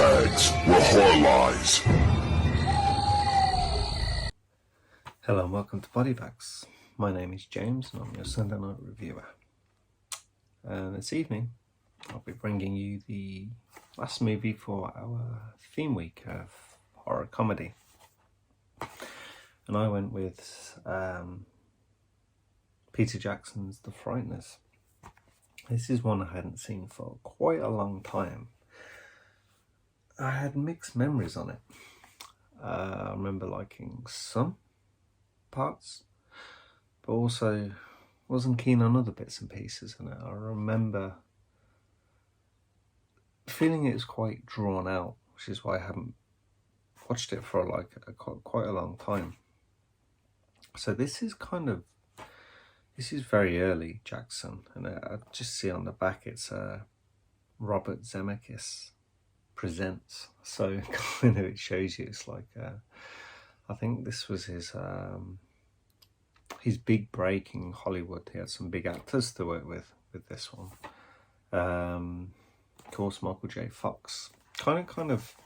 bags were horror lies. Hello and welcome to Body Bags. My name is James and I'm your Sunday night reviewer. This evening I'll be bringing you the last movie for our theme week of horror comedy. And I went with Peter Jackson's The Frighteners. This is one I hadn't seen for quite a long time. I had mixed memories on it. I remember liking some parts, but also wasn't keen on other bits and pieces in it. I remember feeling it was quite drawn out, which is why I haven't watched it for quite a long time. So this is very early Jackson, and I just see on the back it's Robert Zemeckis Presents. So kind of it shows you it's like I think this was his big break in Hollywood. He had some big actors to work with this one. Of course, Michael J. Fox kind of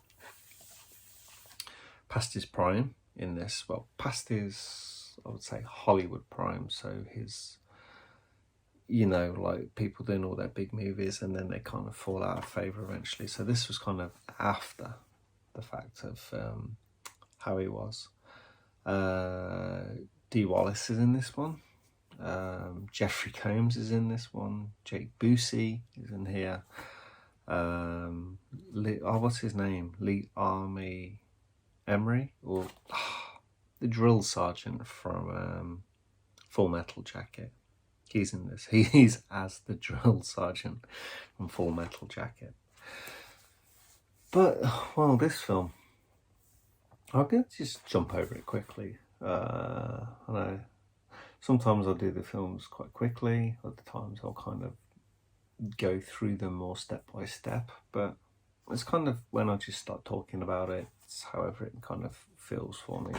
past his prime in this. Well, past his, I would say, Hollywood prime. So his, like people doing all their big movies and then they kind of fall out of favour eventually. So this was kind of after the fact of how he was. Dee Wallace is in this one. Jeffrey Combs is in this one. Jake Busey is in here. What's his name? Lee Army Emery, or the drill sergeant from Full Metal Jacket. He's in this. He's as the drill sergeant from Full Metal Jacket. But, well, this film, I'll just jump over it quickly. I know sometimes I'll do the films quite quickly, other times I'll kind of go through them more step by step, but it's kind of when I just start talking about it, it's however it kind of feels for me.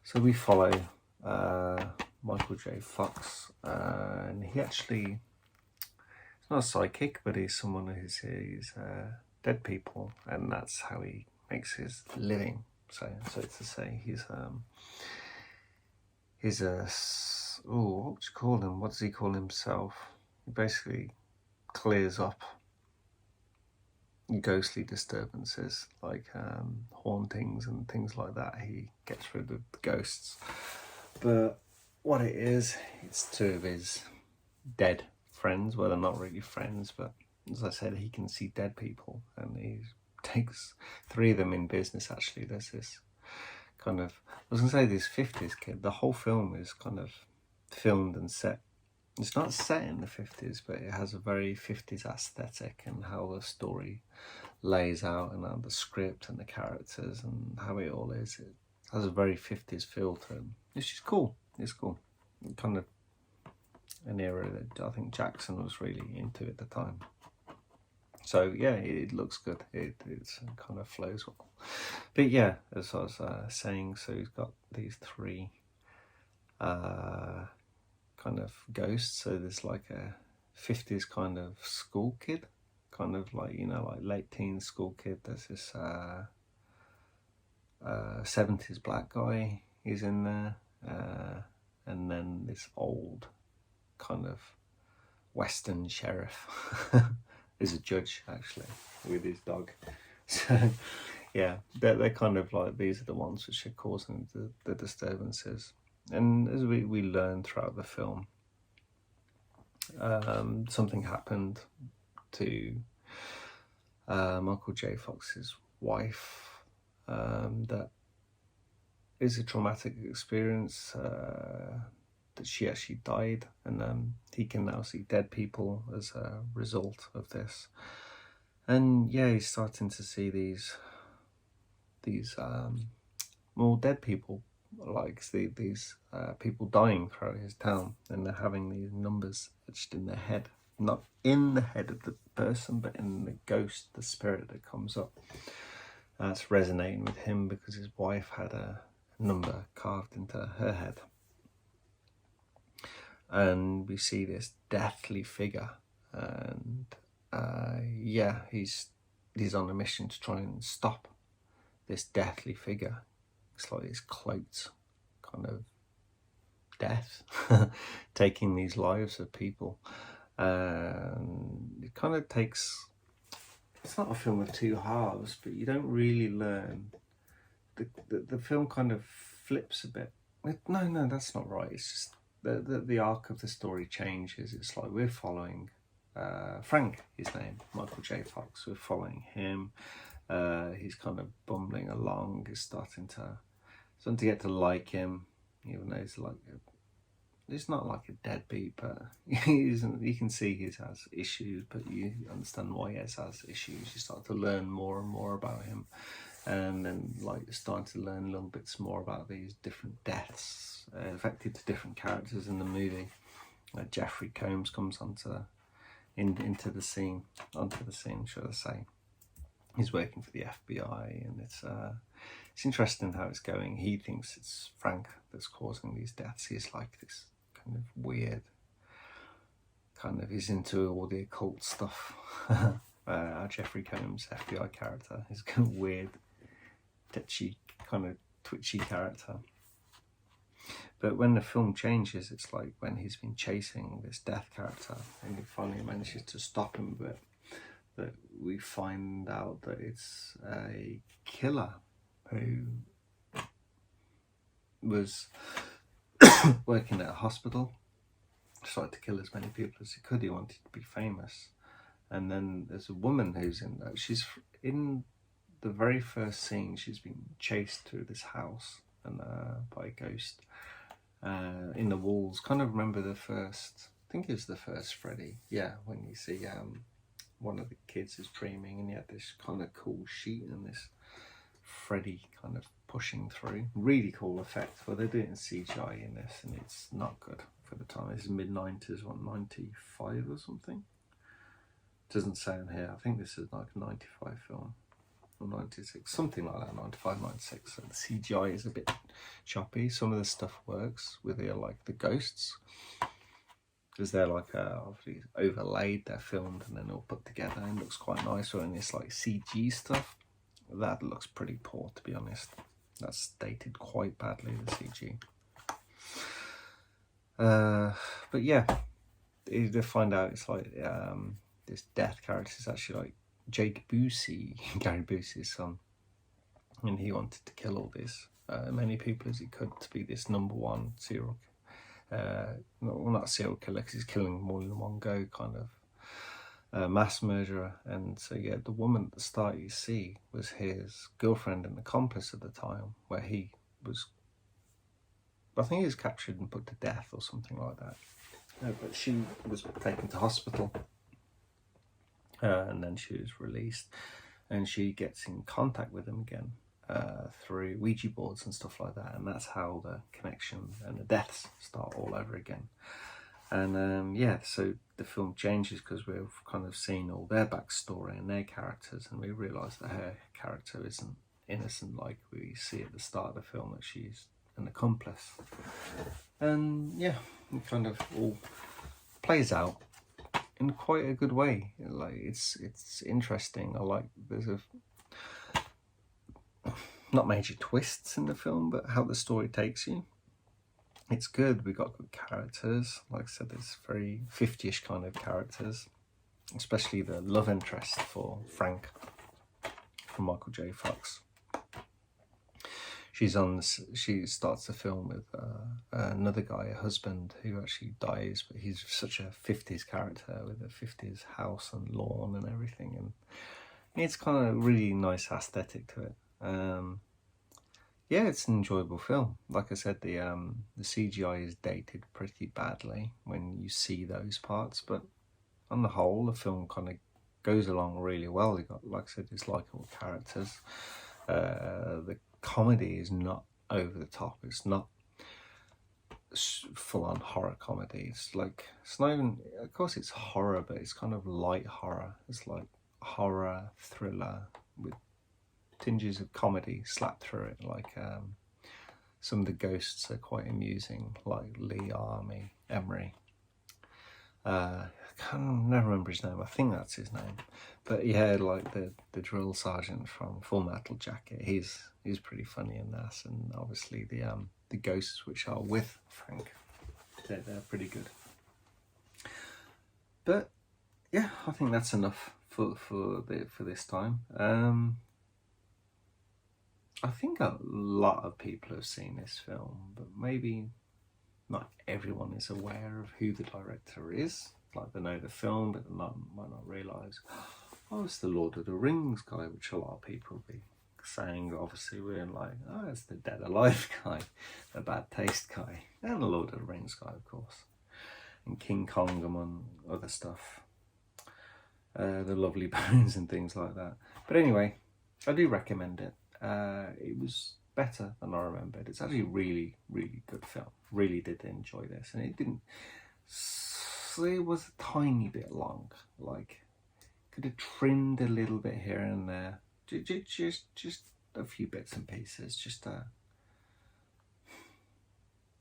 So we follow Michael J. Fox, and he actually, he's not a psychic, but he's someone who's dead people, and that's how he makes his living. So to say, he's a what would you call him? What does he call himself? He basically clears up ghostly disturbances like hauntings and things like that. He gets rid of the ghosts. But what it is, it's two of his dead friends. Well, they're not really friends, but as I said, he can see dead people, and he takes three of them in business. Actually, there's this kind of, I was going to say this 50s kid. The whole film is kind of filmed and set. It's not set in the 50s, but it has a very 50s aesthetic, and how the story lays out, and how the script and the characters and how it all is. It has a very 50s feel to it, which is cool. It's cool. Kind of an era that I think Jackson was really into at the time. So yeah, it looks good. It kind of flows well. But yeah, as I was saying, so he's got these three kind of ghosts. So there's like a 50s kind of school kid, kind of like, like late teen school kid. There's this 70s black guy, he's in there, and then this old kind of Western sheriff is a judge, actually, with his dog. So yeah, they're kind of like, these are the ones which are causing the disturbances. And as we learn throughout the film, something happened to Michael J. Fox's wife that is a traumatic experience, that she actually died, and he can now see dead people as a result of this. And yeah, he's starting to see these more dead people, like these people dying throughout his town, and they're having these numbers etched in their head, not in the head of the person, but in the ghost, the spirit that comes up. That's resonating with him because his wife had a number carved into her head. And we see this deathly figure, and yeah, he's he's on a mission to try and stop this deathly figure. It's like this cloaked kind of death taking these lives of people. It kind of takes, it's not a film of two halves, but you don't really learn. The film kind of flips a bit. No, that's not right. It's just the arc of the story changes. It's like we're following Frank, his name, Michael J. Fox. We're following him. He's kind of bumbling along. He's starting to get to like him, even though he's like he's not like a deadbeat, but you can see he has issues, but you understand why he has issues. You start to learn more and more about him, and then like starting to learn little bits more about these different deaths affected to different characters in the movie. Jeffrey Combs comes into the scene, should I say. He's working for the FBI, and it's interesting how it's going. He thinks it's Frank that's causing these deaths. He's like this kind of weird, he's into all the occult stuff. Our Jeffrey Combs FBI character is kind of weird, tetchy, kind of twitchy character. But when the film changes, it's like when he's been chasing this death character and he finally manages to stop him, but that we find out that it's a killer who was working at a hospital, tried to kill as many people as he could. He wanted to be famous. And then there's a woman who's in there. She's in the very first scene. She's been chased through this house and by a ghost in the walls. Kind of remember the first, I think it was the first Freddy. Yeah, when you see one of the kids is dreaming and he had this kind of cool sheet and this Freddy kind of pushing through. Really cool effect. Well, they're doing CGI in this and it's not good for the time. This is mid-90s, 95 or something? Doesn't say on here. I think this is like a 95 film. Or 96, something like that, 95, 96. So the CGI is a bit choppy. Some of the stuff works with the ghosts. Because they're obviously overlaid, they're filmed and then all put together and looks quite nice. Or in this CG stuff, that looks pretty poor, to be honest. That's dated quite badly, the CG. But yeah, they find out it's this death character is actually Jake Busey, Gary Busey's son, and he wanted to kill all these many people as he could to be this #1 serial not serial killer, because he's killing more than one go, kind of mass murderer. And so yeah, the woman at the start you see was his girlfriend and accomplice at the time, where he was, I think he was captured and put to death or something like that. But she was taken to hospital and then she was released, and she gets in contact with him again through Ouija boards and stuff like that, and that's how the connection and the deaths start all over again. And yeah, so the film changes because we've kind of seen all their backstory and their characters, and we realise that her character isn't innocent like we see at the start of the film, that she's an accomplice. And yeah, it kind of all plays out in quite a good way. It's interesting. There's not major twists in the film, but how the story takes you, it's good. We got good characters. Like I said, there's very 50-ish kind of characters, especially the love interest for Frank from Michael J. Fox. She starts the film with another guy, a husband, who actually dies, but he's such a 50s character with a 50s house and lawn and everything, and it's kind of really nice aesthetic to it. Yeah, it's an enjoyable film. Like I said, the CGI is dated pretty badly when you see those parts, but on the whole, the film kind of goes along really well. You got, like I said, these likable characters. The comedy is not over the top. It's not full-on horror comedy. It's not even, of course it's horror, but it's kind of light horror. It's like horror thriller with tinges of comedy slapped through it. Some of the ghosts are quite amusing, like Lee Emery. I can't never remember his name. I think that's his name. But yeah, like the drill sergeant from Full Metal Jacket. He's pretty funny in that, and obviously the ghosts which are with Frank, they're pretty good. But yeah, I think that's enough for this time. I think a lot of people have seen this film, but maybe not everyone is aware of who the director is. Like, they know the film, but they might not realise, oh, it's the Lord of the Rings guy, which a lot of people will be saying. Obviously, we're like, oh, it's the Dead Alive guy, the Bad Taste guy, and the Lord of the Rings guy, of course, and King Kong, among other stuff. The Lovely Bones and things like that. But anyway, I do recommend it. It was better than I remembered. It's actually a really, really good film. Really did enjoy this, and it didn't. It was a tiny bit long. Like, could have trimmed a little bit here and there. Just a few bits and pieces. Just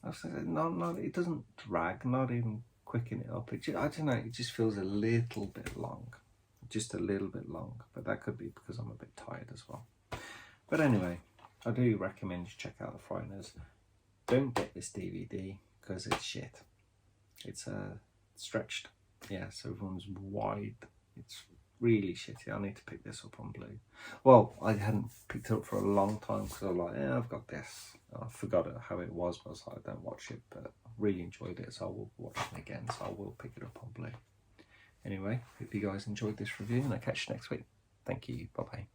no, it doesn't drag. Not even quicken it up. I don't know. It just feels a little bit long. Just a little bit long, but that could be because I'm a bit tired as well. But anyway, I do recommend you check out The Frighteners. Don't get this DVD because it's shit. It's stretched, yeah, so everyone's wide. It's really shitty. I need to pick this up on Blue. Well, I hadn't picked it up for a long time because I was like, yeah, I've got this. I forgot how it was, but I was like, I don't watch it, but I really enjoyed it, so I will watch it again, so I will pick it up on Blue. Anyway, hope you guys enjoyed this review, and I'll catch you next week. Thank you. Bye-bye.